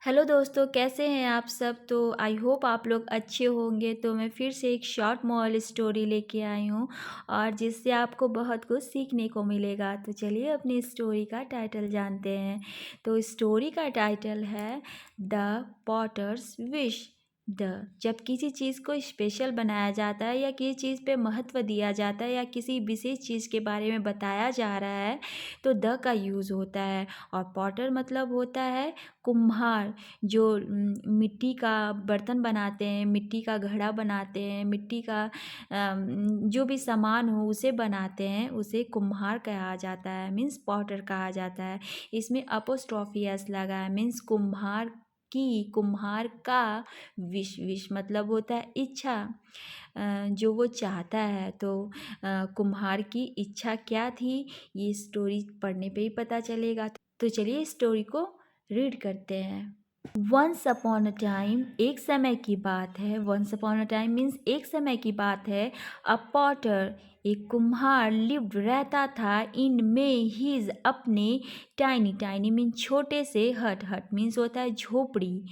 Hello दोस्तों, कैसे हैं आप सब। तो आई होप आप लोग अच्छे होंगे। तो मैं फिर से एक शॉर्ट मोरल स्टोरी लेके आई हूँ और जिससे आपको बहुत कुछ सीखने को मिलेगा। तो चलिए अपनी स्टोरी का टाइटल जानते हैं। तो स्टोरी का टाइटल है द पॉटर्स विश। द जब किसी चीज़ को स्पेशल बनाया जाता है या किसी चीज़ पे महत्व दिया जाता है या किसी विशेष चीज़ के बारे में बताया जा रहा है तो द का यूज़ होता है। और पॉटर मतलब होता है कुम्हार, जो मिट्टी का बर्तन बनाते हैं, मिट्टी का घड़ा बनाते हैं, मिट्टी का जो भी सामान हो उसे बनाते हैं, उसे कुम्हार कहा जाता है, मीन्स पॉटर कहा जाता है। इसमें अपोस्ट्रोफी एस लगा है, मीन्स कुम्हार की, कुम्हार का विश। विश मतलब होता है इच्छा, जो वो चाहता है। तो कुम्हार की इच्छा क्या थी, ये स्टोरी पढ़ने पे ही पता चलेगा। तो चलिए स्टोरी को रीड करते हैं। वंस अपॉन अ टाइम, एक समय की बात है। Once upon a time means एक समय की बात है। अ पॉटर, एक कुम्हार, लिव्ड रहता था इन में हिज अपने, टाइनी, टाइनी मीन्स छोटे से, हट, हट मीन्स होता है झोपड़ी,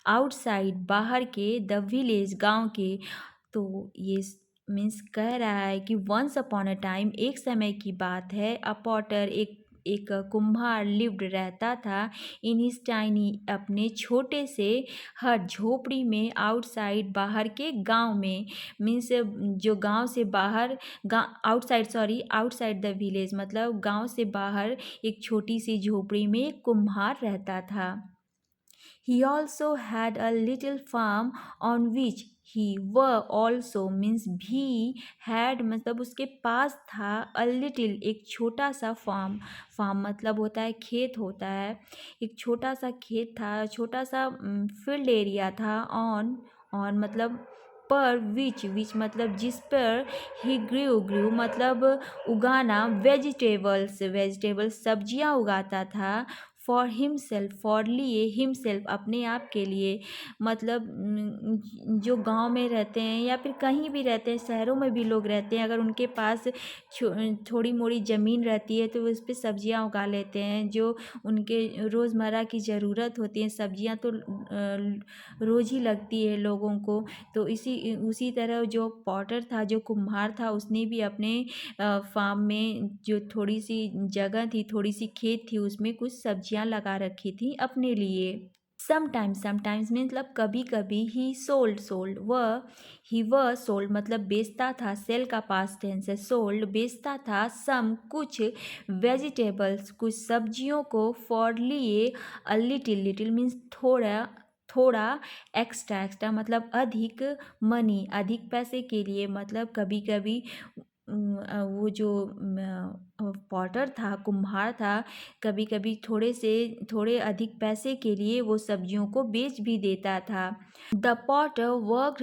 आउटसाइड बाहर के, द विलेज गांव के। तो ये मीन्स कह रहा है कि वंस अपॉन अ टाइम, एक समय की बात है। अ पॉटर, एक एक कुम्हार, लिव्ड रहता था इन हिज टाइनी, अपने छोटे से, हट झोपड़ी में, आउटसाइड बाहर के, गांव में, मीन्स जो गांव से बाहर, outside, sorry, outside the village मतलब गांव से बाहर एक छोटी सी झोपड़ी में एक कुम्हार रहता था। He also had a little farm on which he were also means भी, had मतलब उसके पास था, a little एक छोटा सा farm। farm मतलब होता है खेत होता है। एक छोटा सा खेत था, छोटा सा फील्ड एरिया था। on मतलब पर, विच मतलब जिस पर, ही ग्रू मतलब उगाना, वेजिटेबल्स सब्जियां उगाता था। फॉर हिमसेल्फ, फॉर लिए, हिमसेल्फ अपने आप के लिए, मतलब जो गांव में रहते हैं या फिर कहीं भी रहते हैं, शहरों में भी लोग रहते हैं, अगर उनके पास थोड़ी मोड़ी ज़मीन रहती है तो उस पर सब्जियां उगा लेते हैं जो उनके रोज़मर्रा की ज़रूरत होती है। सब्जियां तो रोज़ ही लगती है लोगों को। तो उसी तरह जो पॉटर था, जो कुम्हार था, उसने भी अपने फार्म में जो थोड़ी सी जगह थी, थोड़ी सी खेत थी, उसमें कुछ सब्जियां लगा रखी थी अपने लिए। समटाइम्स मतलब कभी कभी, ही सोल्ड वह सोल्ड मतलब बेचता था, सेल का पास्ट टेंस है, सोल्ड बेचता था, सम कुछ, वेजिटेबल्स कुछ सब्जियों को, फॉर लिए, अ लिटिल मीन्स थोड़ा थोड़ा, एक्स्ट्रा मतलब अधिक, मनी अधिक पैसे के लिए। मतलब कभी कभी वो जो पॉटर था, कुम्हार था, कभी कभी थोड़े अधिक पैसे के लिए वो सब्जियों को बेच भी देता था। द पॉटर वर्कड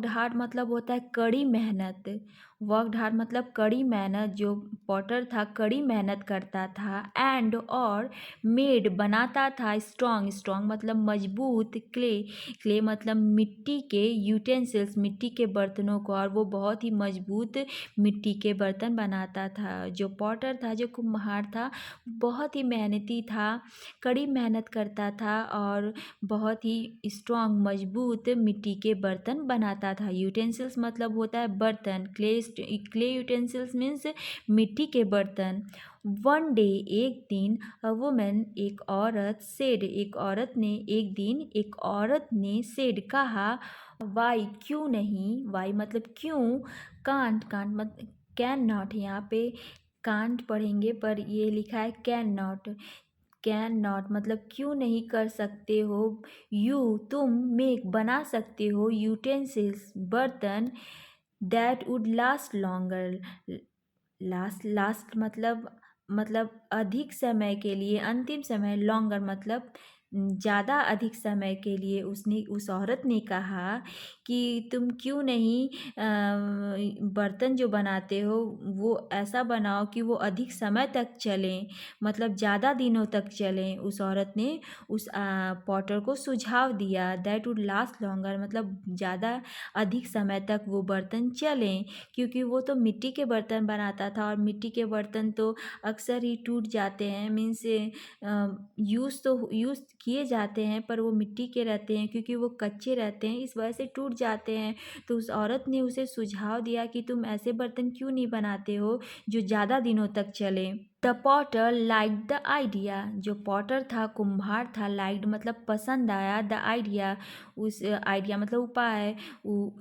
हार्ड मतलब होता है कड़ी मेहनत। वर्कड हार्ड मतलब कड़ी मेहनत। जो पॉटर था कड़ी मेहनत करता था। एंड और मेड बनाता था, स्ट्रॉन्ग मतलब मजबूत, क्ले मतलब मिट्टी के, यूटेंसिल्स मिट्टी के बर्तनों को, और वो बहुत ही मजबूत मिट्टी के बर्तन बनाता था। जो पॉटर था, जो कुम्हार था, बहुत ही मेहनती था, कड़ी मेहनत करता था और बहुत ही स्ट्रॉन्ग मजबूत मिट्टी के बर्तन बनाता था। यूटेंसिल्स मतलब होता है बर्तन, क्ले यूटेंसिल्स मीन्स मिट्टी के बर्तन। वन डे एक दिन, अ वुमेन एक औरत, सेड एक औरत ने, एक दिन एक औरत ने, सेड कहा, वाई क्यों नहीं, वाई मतलब क्यों, कांट मतलब कैन नॉट, यहाँ पे कांट पढ़ेंगे पर ये लिखा है कैन नॉट मतलब क्यों नहीं कर सकते हो। यू तुम, मेक बना सकते हो, यूटेंसिल्स बर्तन, that would last longer, last मतलब अधिक समय के लिए, अंतिम समय, लॉन्गर मतलब ज़्यादा अधिक समय के लिए। उसने, उस औरत ने कहा कि तुम क्यों नहीं बर्तन जो बनाते हो वो ऐसा बनाओ कि वो अधिक समय तक चलें, मतलब ज़्यादा दिनों तक चलें। उस औरत ने उस पॉटर को सुझाव दिया, दैट वुड लास्ट लॉन्गर मतलब ज़्यादा अधिक समय तक वो बर्तन चलें, क्योंकि वो तो मिट्टी के बर्तन बनाता था और मिट्टी के बर्तन तो अक्सर ही टूट जाते हैं। मीन्स यूज़ किए जाते हैं पर वो मिट्टी के रहते हैं, क्योंकि वो कच्चे रहते हैं, इस वजह से टूट जाते हैं। तो उस औरत ने उसे सुझाव दिया कि तुम ऐसे बर्तन क्यों नहीं बनाते हो जो ज़्यादा दिनों तक चले। The Potter like the idea, जो पॉटर था, कुम्हार था, लाइक्ड मतलब पसंद आया, द आइडिया उस आइडिया मतलब उपाय,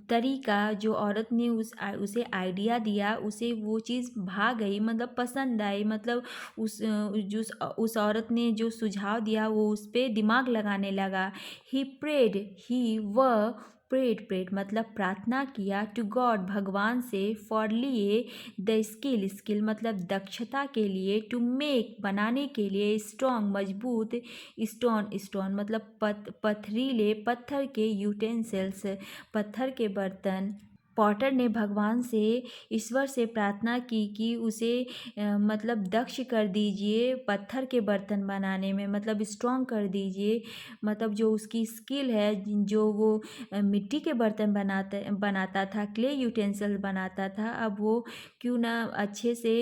तरीका, जो औरत ने उसे आइडिया दिया, उसे वो चीज़ भा गई मतलब पसंद आई, मतलब उस औरत ने जो सुझाव दिया वो उस पर दिमाग लगाने लगा। ही प्रेड, ही व प्रेड मतलब प्रार्थना किया, टू गॉड भगवान से, फॉर लिए, द स्किल मतलब दक्षता के लिए, टू मेक बनाने के लिए, स्ट्रॉन्ग मजबूत, स्टोन मतलब पथरीले पत्थर के, यूटेंसिल्स पत्थर के बर्तन। पॉटर ने भगवान से, ईश्वर से प्रार्थना की कि उसे मतलब दक्ष कर दीजिए पत्थर के बर्तन बनाने में, मतलब स्ट्रॉन्ग कर दीजिए, मतलब जो उसकी स्किल है, जो वो मिट्टी के बर्तन बनाता था, क्ले यूटेंसिल बनाता था, अब वो क्यों ना अच्छे से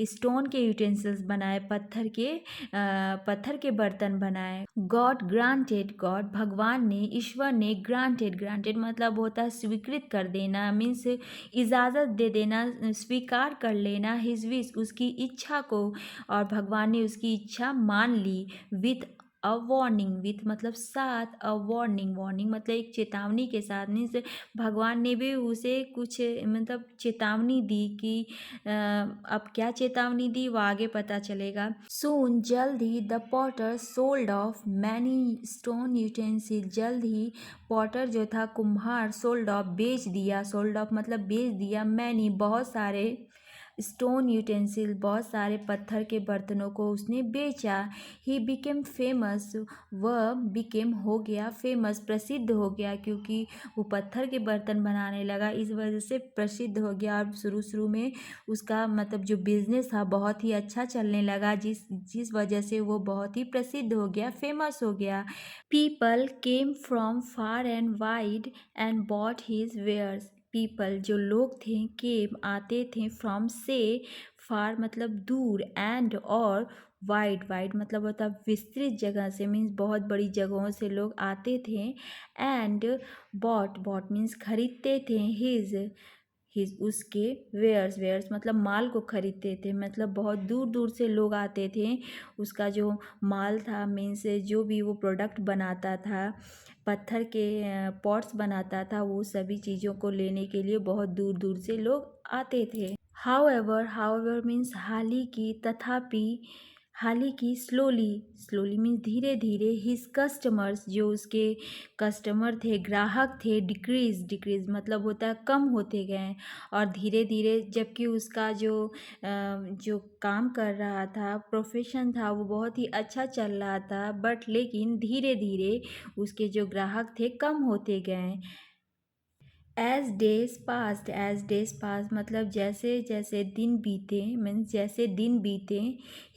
स्टोन के यूटेंसिल्स बनाए, पत्थर के बर्तन बनाए। गॉड ग्रांटेड, गॉड भगवान ने, ईश्वर ने, ग्रांटेड मतलब होता है स्वीकृत कर देना, मीन्स इजाज़त दे देना, स्वीकार कर लेना, हिज विश उसकी इच्छा को, और भगवान ने उसकी इच्छा मान ली, विथ अ वार्निंग, विथ मतलब साथ, अ वार्निंग मतलब एक चेतावनी के साथ, मीन्स भगवान ने भी उसे कुछ मतलब चेतावनी दी कि अब क्या चेतावनी दी वो आगे पता चलेगा। सून जल्द ही, the potter sold off many stone utensil, जल्द ही पॉटर जो था कुम्हार, सोल्ड ऑफ बेच दिया, सोल्ड ऑफ मतलब बेच दिया, मैनी बहुत सारे, स्टोन यूटेंसिल बहुत सारे पत्थर के बर्तनों को उसने बेचा। ही बिकेम फेमस, वह बिकेम हो गया, फेमस प्रसिद्ध हो गया, क्योंकि वो पत्थर के बर्तन बनाने लगा, इस वजह से प्रसिद्ध हो गया। और शुरू में उसका मतलब जो बिजनेस था बहुत ही अच्छा चलने लगा, जिस वजह से वो बहुत ही प्रसिद्ध हो गया, फेमस हो गया। People came from far and wide and bought his wares, people जो लोग थे, केम आते थे, फ्रॉम से, फार मतलब दूर, एंड और वाइड मतलब होता विस्तृत जगह से, मीन्स बहुत बड़ी जगहों से लोग आते थे, एंड बॉट मीन्स खरीदते थे, हिज उसके, वेयर्स मतलब माल को खरीदते थे, मतलब बहुत दूर दूर से लोग आते थे, उसका जो माल था, मीन्स जो भी वो प्रोडक्ट बनाता था, पत्थर के पॉट्स बनाता था, वो सभी चीज़ों को लेने के लिए बहुत दूर दूर से लोग आते थे। हाउएवर मीन्स हाल ही की, स्लोली मीन्स धीरे धीरे, हिज कस्टमर्स जो उसके कस्टमर थे, ग्राहक थे, डिक्रीज मतलब होता है कम होते गए, और धीरे धीरे, जबकि उसका जो काम कर रहा था, प्रोफेशन था, वो बहुत ही अच्छा चल रहा था, बट लेकिन धीरे धीरे उसके जो ग्राहक थे कम होते गए। एज डेज पास मतलब जैसे जैसे दिन बीते, मीन्स जैसे दिन बीते,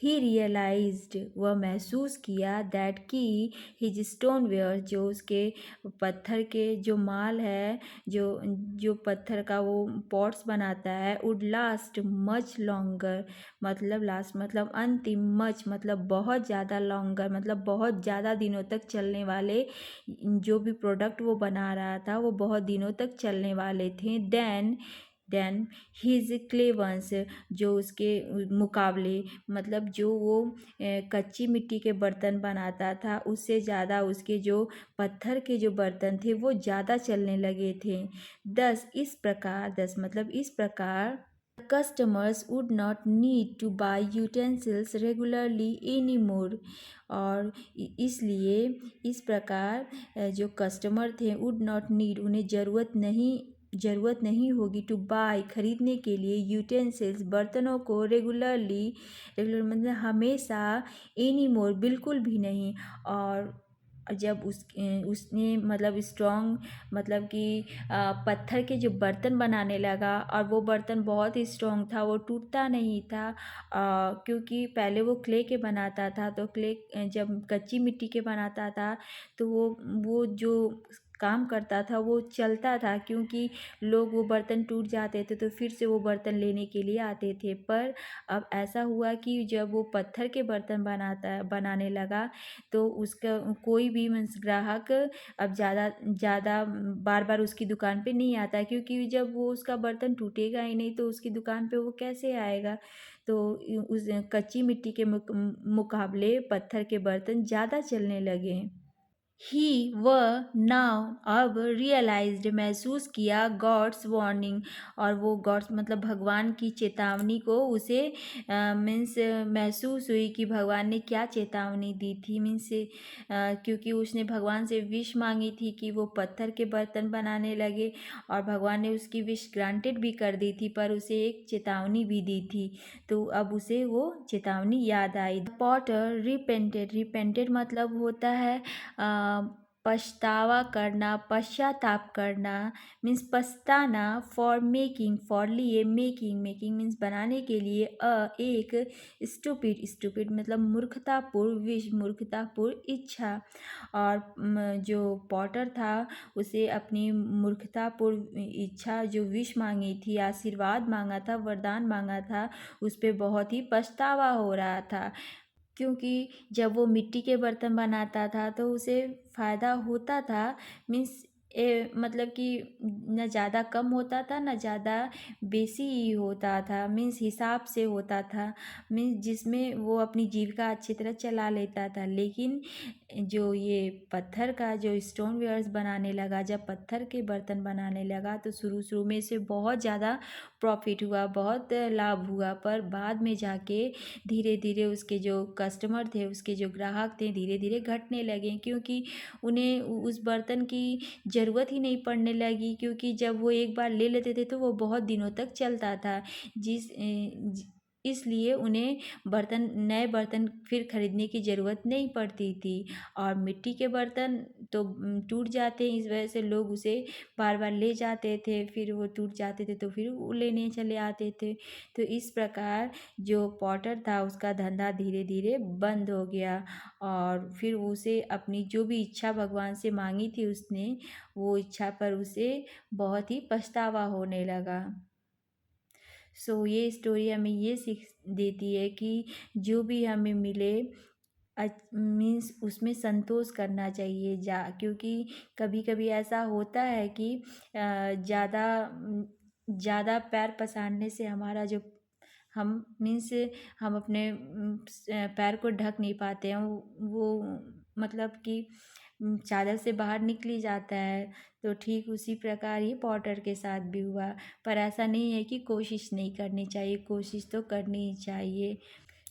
ही रियलाइज्ड वह महसूस किया, दैट कि हिज स्टोन वेयर जो उसके पत्थर के जो माल है, जो पत्थर का वो पॉट्स बनाता है, वुड लास्ट मच लॉन्गर मतलब लास्ट मतलब अंतिम, मच मतलब बहुत ज़्यादा, लॉन्गर मतलब बहुत ज़्यादा दिनों तक चलने वाले, जो भी प्रोडक्ट वो बना रहा था वो बहुत दिनों तक चलने वाले थे। देन हिज क्लेवंस जो उसके मुकाबले, मतलब जो वो कच्ची मिट्टी के बर्तन बनाता था, उससे ज़्यादा उसके जो पत्थर के जो बर्तन थे वो ज़्यादा चलने लगे थे। दस मतलब इस प्रकार, customers would not need to buy utensils regularly anymore, और इसलिए इस प्रकार जो कस्टमर थे, वुड नॉट नीड उन्हें ज़रूरत नहीं होगी, टू बाय खरीदने के लिए, यूटेंसिल्स बर्तनों को, रेगुलर मतलब हमेशा, एनी मोर बिल्कुल भी नहीं। और जब उसने मतलब स्ट्रॉन्ग मतलब कि पत्थर के जो बर्तन बनाने लगा, और वो बर्तन बहुत ही स्ट्रॉन्ग था, वो टूटता नहीं था, क्योंकि पहले वो क्ले के बनाता था, तो क्ले जब कच्ची मिट्टी के बनाता था तो वो जो काम करता था वो चलता था, क्योंकि लोग वो बर्तन टूट जाते थे तो फिर से वो बर्तन लेने के लिए आते थे। पर अब ऐसा हुआ कि जब वो पत्थर के बर्तन बनाने लगा तो उसका कोई भी मीन्स ग्राहक अब ज़्यादा ज़्यादा बार बार उसकी दुकान पे नहीं आता, क्योंकि जब वो उसका बर्तन टूटेगा ही नहीं तो उसकी दुकान पे वो कैसे आएगा। तो उस कच्ची मिट्टी के मुकाबले पत्थर के बर्तन ज़्यादा चलने लगे। ही वह नाउ अब रियलाइज्ड महसूस किया गॉड्स वार्निंग, और वो गॉड्स मतलब भगवान की चेतावनी को उसे मीन्स महसूस हुई कि भगवान ने क्या चेतावनी दी थी। मीन्स क्योंकि उसने भगवान से विश मांगी थी कि वो पत्थर के बर्तन बनाने लगे, और भगवान ने उसकी विश ग्रांटेड भी कर दी थी, पर उसे एक चेतावनी भी दी थी। तो अब उसे वो चेतावनी याद आई। पॉटर रिपेंटेड मतलब होता है पछतावा करना, पश्चाताप करना, मीन्स पछताना। फॉर लिए, मेकिंग मीन्स बनाने के लिए। एक स्टूपिड मतलब मूर्खतापूर्ण विश, मूर्खतापूर्ण इच्छा। और जो पॉटर था उसे अपनी मूर्खतापूर्ण इच्छा जो विश मांगी थी, आशीर्वाद मांगा था, वरदान मांगा था, उस पर बहुत ही पछतावा हो रहा था। क्योंकि जब वो मिट्टी के बर्तन बनाता था तो उसे फ़ायदा होता था। मीन्स मतलब कि न ज़्यादा कम होता था न ज़्यादा बेसी ही होता था, मीन्स हिसाब से होता था। मीन्स जिसमें वो अपनी जीविका अच्छी तरह चला लेता था। लेकिन जो ये पत्थर का जो स्टोन वेयर्स बनाने लगा, जब पत्थर के बर्तन बनाने लगा तो शुरू शुरू में इसे बहुत ज़्यादा प्रॉफिट हुआ, बहुत लाभ हुआ। पर बाद में जाके धीरे धीरे उसके जो कस्टमर थे, उसके जो ग्राहक थे, धीरे धीरे घटने लगे, क्योंकि उन्हें उस बर्तन की ज़रूरत ही नहीं पड़ने लगी। क्योंकि जब वो एक बार ले लेते थे तो वो बहुत दिनों तक चलता था। इसलिए उन्हें नए बर्तन फिर खरीदने की ज़रूरत नहीं पड़ती थी। और मिट्टी के बर्तन तो टूट जाते हैं, इस वजह से लोग उसे बार बार ले जाते थे, फिर वो टूट जाते थे तो फिर वो लेने चले आते थे। तो इस प्रकार जो पॉटर था उसका धंधा धीरे धीरे बंद हो गया, और फिर उसे अपनी जो भी इच्छा भगवान से मांगी थी उसने, वो इच्छा पर उसे बहुत ही पछतावा होने लगा। सो ये स्टोरी हमें ये सीख देती है कि जो भी हमें मिले मीन्स उसमें संतोष करना चाहिए। क्योंकि कभी कभी ऐसा होता है कि ज़्यादा पैर पसारने से हमारा जो हम मीन्स हम अपने पैर को ढक नहीं पाते हैं, वो मतलब कि चादर से बाहर निकली जाता है। तो ठीक उसी प्रकार ही पॉटर के साथ भी हुआ। पर ऐसा नहीं है कि कोशिश नहीं करनी चाहिए, कोशिश तो करनी ही चाहिए।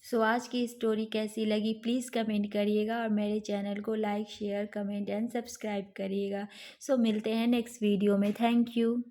सो आज की स्टोरी कैसी लगी प्लीज़ कमेंट करिएगा, और मेरे चैनल को like share comment and subscribe करिएगा। सो मिलते हैं नेक्स्ट वीडियो में। Thank you.